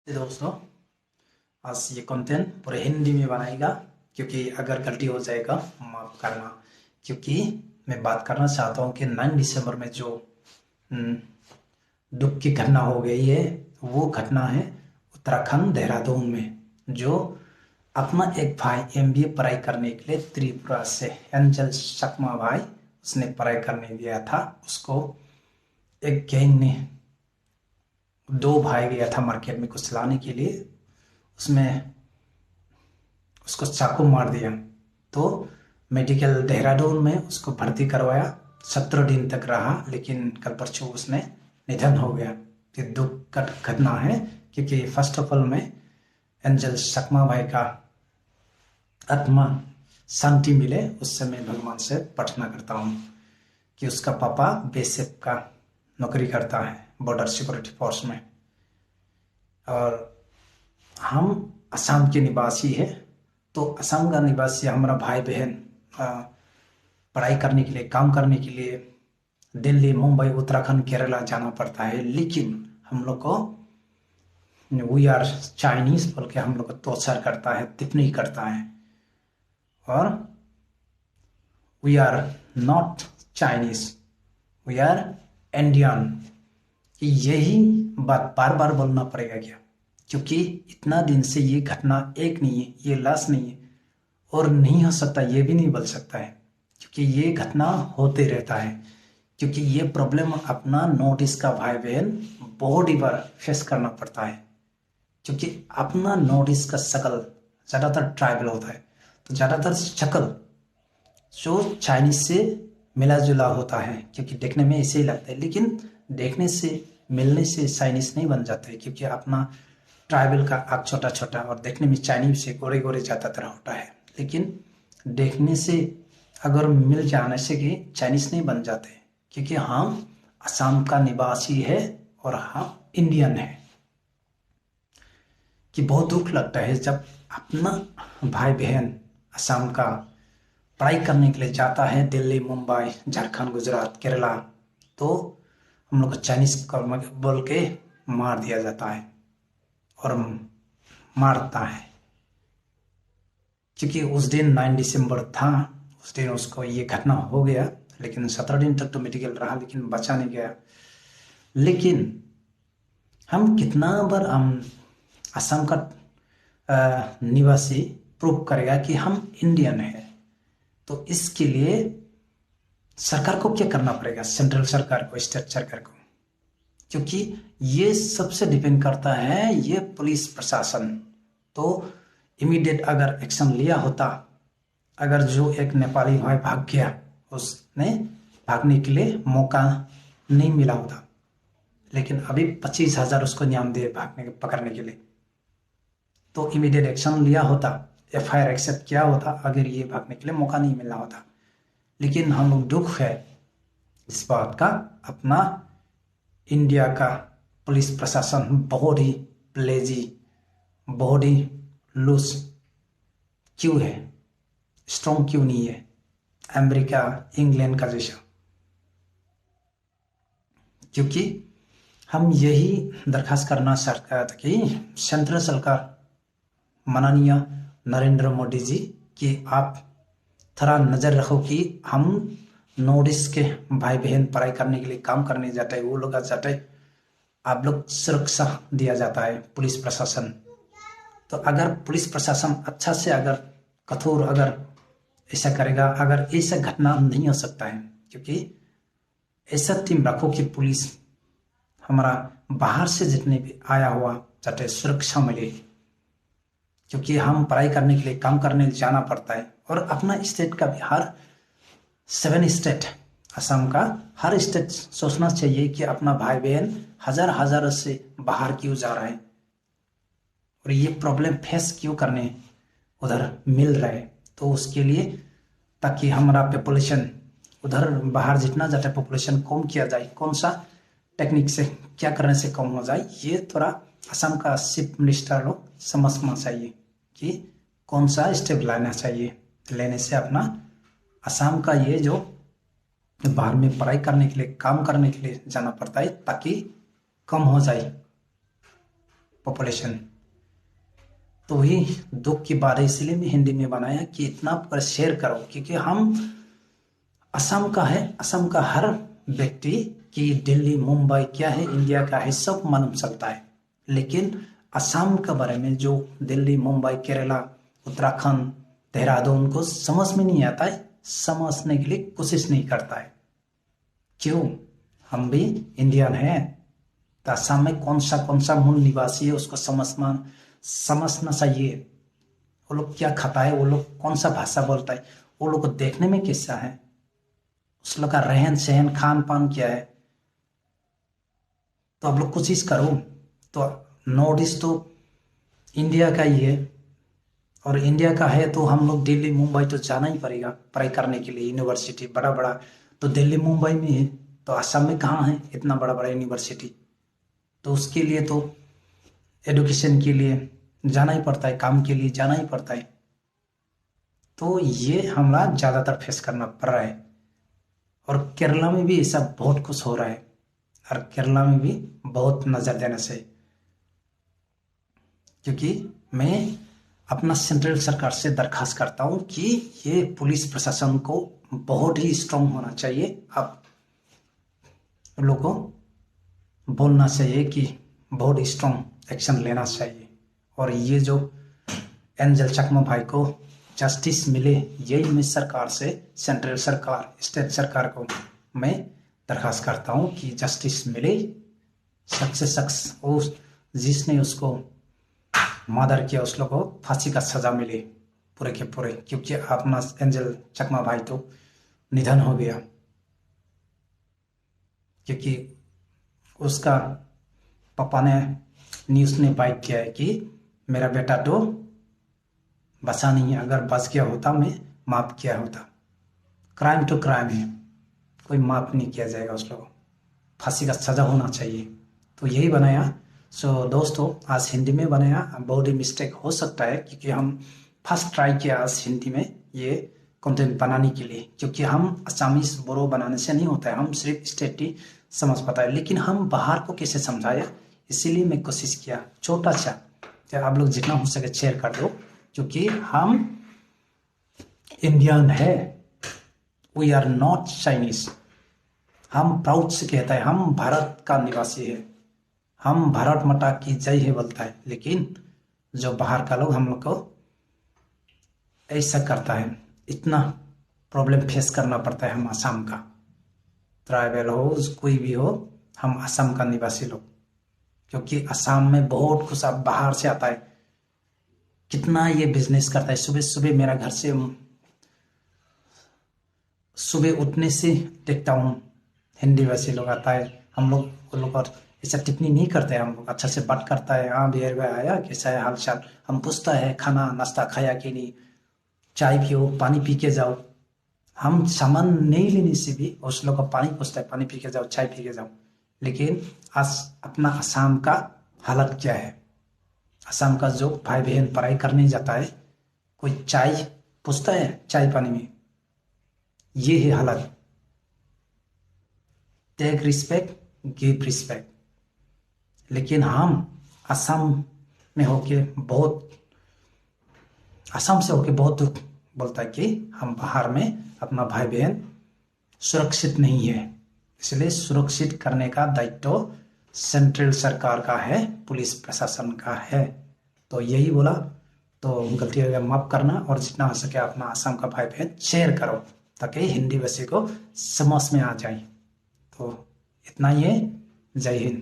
दोस्तों, आज ये कंटेंट पूरे हिंदी में बनाएगा क्योंकि अगर गलती हो जाएगा माफ़ करना। क्योंकि मैं बात करना चाहता हूँ कि 9 दिसंबर में जो हम्म, दुख की घटना हो गई है, वो घटना है उत्तराखंड देहरादून में। जो अपना एक भाई एमबीए पढ़ाई करने के लिए त्रिपुरा से एंजल सकमा भाई उसने पढ़ाई करने गया था। उसको एक गैंग ने 2 भाई गया था मार्केट में कुछ लाने के लिए, उसमें उसको चाकू मार दिया। तो मेडिकल देहरादून में उसको भर्ती करवाया, 17 दिन तक रहा, लेकिन कल परसों उसने निधन हो गया। ये दुख का घटना है क्योंकि फर्स्ट ऑफ ऑल में एंजल सकमा भाई का आत्मा शांति मिले, उससे मैं भगवान से प्रार्थना करता हूँ कि उसका पापा बीएसएफ का नौकरी करता है, बॉर्डर सिक्योरिटी फोर्स में, और हम असम के निवासी है। तो असम का निवासी हमारा भाई बहन पढ़ाई करने के लिए, काम करने के लिए दिल्ली, मुंबई, उत्तराखंड, केरला जाना पड़ता है। लेकिन हम लोग को वी आर चाइनीज बोल के हम लोग को टॉर्चर करता है, टिप्पणी करता है। और we are not Chinese, we are Indian. यही बात बार बार बोलना पड़ेगा क्या? क्योंकि इतना दिन से ये घटना एक नहीं है, ये लाश नहीं है, और नहीं हो सकता, ये भी नहीं बोल सकता है क्योंकि ये घटना होते रहता है। क्योंकि ये प्रॉब्लम अपना नॉर्थ ईस्ट का भाई बहन बहुत ही बार फेस करना पड़ता है। क्योंकि अपना नॉर्थ ईस्ट का शक्ल ज़्यादातर ट्राइबल होता है, तो ज़्यादातर शक्ल जो चाइनीज से मिला जुला होता है, क्योंकि देखने में ऐसे ही लगता है, लेकिन देखने से मिलने से चाइनीज नहीं बन जाता है। क्योंकि अपना ट्राइबल का आँख छोटा छोटा और देखने में चाइनीज से गोरे गोरे ज़्यादातर होता है, लेकिन देखने से अगर मिल जाने से कि चाइनीज नहीं बन जाते, क्योंकि हम असम का निवासी है और हम इंडियन है। कि बहुत दुख लगता है जब अपना भाई बहन असम का पढ़ाई करने के लिए जाता है दिल्ली, मुंबई, झारखंड, गुजरात, केरला, तो हम लोग को चाइनीज बोल के मार दिया जाता है और मारता है। क्योंकि उस दिन 9 दिसंबर था, उस दिन उसको ये घटना हो गया, लेकिन 17 दिन तक तो मेडिकल रहा, लेकिन बचा नहीं गया। लेकिन हम कितना बार हम असम का निवासी प्रूव करेगा कि हम इंडियन है? तो इसके लिए सरकार को क्या करना पड़ेगा, सेंट्रल सरकार को, स्टेट सरकार को, क्योंकि ये सबसे डिपेंड करता है ये पुलिस प्रशासन। तो इमीडिएट अगर एक्शन लिया होता, अगर जो एक नेपाली भाई भाग गया, उसने भागने के लिए मौका नहीं मिला होता, लेकिन अभी 25,000 उसको इनाम दिए भागने के, पकड़ने के लिए, तो इमीडिएट एक्शन लिया होता, एफआईआर एक्सेप्ट किया होता, अगर ये भागने के लिए मौका नहीं मिलना होता। लेकिन हम लोग दुख है इस बात का, अपना इंडिया का पुलिस प्रशासन बहुत ही लेजी, बहुत ही लूज क्यों है, स्ट्रॉन्ग क्यों नहीं है अमेरिका, इंग्लैंड का जैसा? क्योंकि हम यही दरखास्त करना चाहता था कि सेंट्रल सरकार, माननीय नरेंद्र मोदी जी, कि आप थोड़ा नज़र रखो कि हम नॉर्थ ईस्ट के भाई बहन पढ़ाई करने के लिए, काम करने जाते हैं, वो लोग जाते हैं, आप लोग सुरक्षा दिया जाता है पुलिस प्रशासन। तो अगर पुलिस प्रशासन अच्छा से अगर कठोर अगर ऐसा करेगा, अगर ऐसा घटना नहीं हो सकता है। क्योंकि ऐसा टीम रखो कि पुलिस हमारा बाहर से जितने भी आया हुआ जाते सुरक्षा मिले, क्योंकि हम पढ़ाई करने के लिए, काम करने जाना पड़ता है। और अपना स्टेट का भी, हर 7 स्टेट, असम का हर स्टेट सोचना चाहिए कि अपना भाई बहन हजार हजार से बाहर क्यों जा रहा है और ये प्रॉब्लम फेस क्यों करने उधर मिल रहा है। तो उसके लिए, ताकि हमारा पॉपुलेशन उधर बाहर जितना जाता है पॉपुलेशन कम किया जाए, कौन सा टेक्निक से क्या करने से कम हो जाए, ये थोड़ा असम का चीफ मिनिस्टर लोग समझना चाहिए कि कौन सा स्टेप लेना चाहिए। लेने से अपना असम का ये जो बाहर में पढ़ाई करने के लिए, काम करने के लिए जाना पड़ता है, ताकि कम हो जाए। पॉपुलेशन। तो वही दुख की बात है, इसलिए मैं हिंदी में बनाया कि इतना पर शेयर करो, क्योंकि हम असम का है, असम का हर व्यक्ति कि दिल्ली मुंबई क्या है, इंडिया का है, सब मालूम चलता है। लेकिन असम के बारे में जो दिल्ली मुंबई केरला उत्तराखंड देहरादून को समझ में नहीं आता है, समझने के लिए कोशिश नहीं करता है। क्यों? हम भी इंडियन हैं, तो असम में कौन सा मूल निवासी है उसको समझना चाहिए। वो लोग क्या खाता है, वो लोग कौन सा भाषा बोलता है, वो लोग को देखने में कैसा है, उस लोग का रहन सहन खान पान क्या है। तो आप लोग कोशिश करो। तो नॉर्थ ईस्ट तो इंडिया का ही है, और इंडिया का है तो हम लोग दिल्ली मुंबई तो जाना ही पड़ेगा पढ़ाई करने के लिए। यूनिवर्सिटी बड़ा बड़ा तो दिल्ली मुंबई में है, तो असम में कहाँ है इतना बड़ा बड़ा यूनिवर्सिटी। तो उसके लिए तो एडुकेशन के लिए जाना ही पड़ता है, काम के लिए जाना ही पड़ता है। तो ये हमला ज़्यादातर फेस करना पड़ रहा है। और केरला में भी ऐसा बहुत कुछ हो रहा है, और केरला में भी बहुत नज़र देना चाहिए। क्योंकि मैं अपना सेंट्रल सरकार से दरखास्त करता हूँ कि ये पुलिस प्रशासन को बहुत ही स्ट्रांग होना चाहिए। आप लोगों को बोलना चाहिए कि बहुत स्ट्रांग एक्शन लेना चाहिए, और ये जो एंजल चकमा भाई को जस्टिस मिले, यही मैं सरकार से, सेंट्रल सरकार स्टेट सरकार को मैं दरखास्त करता हूँ कि जस्टिस मिले, सख्त से सख्त उस जिसने उसको मर्डर किया उस लोग को फांसी का सजा मिले पूरे के पूरे। क्योंकि अपना एंजल चकमा भाई तो निधन हो गया, क्योंकि उसका पापा ने न्यूज़ ने बाइट किया है कि मेरा बेटा तो बचा नहीं है, अगर बच गया होता मैं माफ़ किया होता। क्राइम तो क्राइम है, कोई माफ़ नहीं किया जाएगा, उस लोगों को फांसी का सज़ा होना चाहिए। तो यही बनाया। सो दोस्तों, आज हिंदी में बनाया, बहुत ही मिस्टेक हो सकता है क्योंकि हम फर्स्ट ट्राई किया आज हिंदी में ये कंटेंट बनाने के लिए। क्योंकि हम असामीज बोरो बनाने से नहीं होता है, हम सिर्फ स्टेट ही समझ पाता है, लेकिन हम बाहर को कैसे समझाया, इसीलिए मैं कोशिश किया छोटा सा। तो आप लोग जितना हो सके शेयर कर दो, क्योंकि हम इंडियन है, वी आर नॉट चाइनीज। हम प्राउड से कहता है हम भारत का निवासी है, हम भारत माता की जय है बोलता है। लेकिन जो बाहर का लोग हम लोग को ऐसा करता है, इतना प्रॉब्लम फेस करना पड़ता है। हम असम का ट्राइबल हो, कोई भी हो, हम असम का निवासी लोग, क्योंकि असम में बहुत कुछ अब बाहर से आता है, कितना ये बिजनेस करता है। सुबह सुबह मेरा घर से सुबह उठने से देखता हूँ हिंदी वैसे लोग आता है, हम लोग वो लोग और ऐसा टिप्पणी नहीं करते हैं। हम लोग अच्छा से बात करता है, हाँ बिहार में आया कैसा है हाल चाल, हम पूछता है खाना नाश्ता खाया कि नहीं, चाय पियो, पानी पी के जाओ। हम सामान नहीं लेने से भी उस लोग का पानी पूछता है, पानी पी के जाओ, चाय पी के जाओ। लेकिन आज अपना असम का हालत क्या है, असम का जो भाई बहन पढ़ाई करने जाता है, कोई चाय पूछता है चाय पानी में, ये है हालत। Take respect, give respect. लेकिन हम असम में होके बहुत, असम से होके बहुत दुख बोलता है कि हम बाहर में अपना भाई बहन सुरक्षित नहीं है। इसलिए सुरक्षित करने का दायित्व सेंट्रल सरकार का है, पुलिस प्रशासन का है। तो यही बोला, तो गलती अगर माफ करना, और जितना हो सके अपना असम का भाई बहन शेयर करो ताकि हिंदी भाषी को समझ में आ जाए। तो इतना ही है। जय हिंद।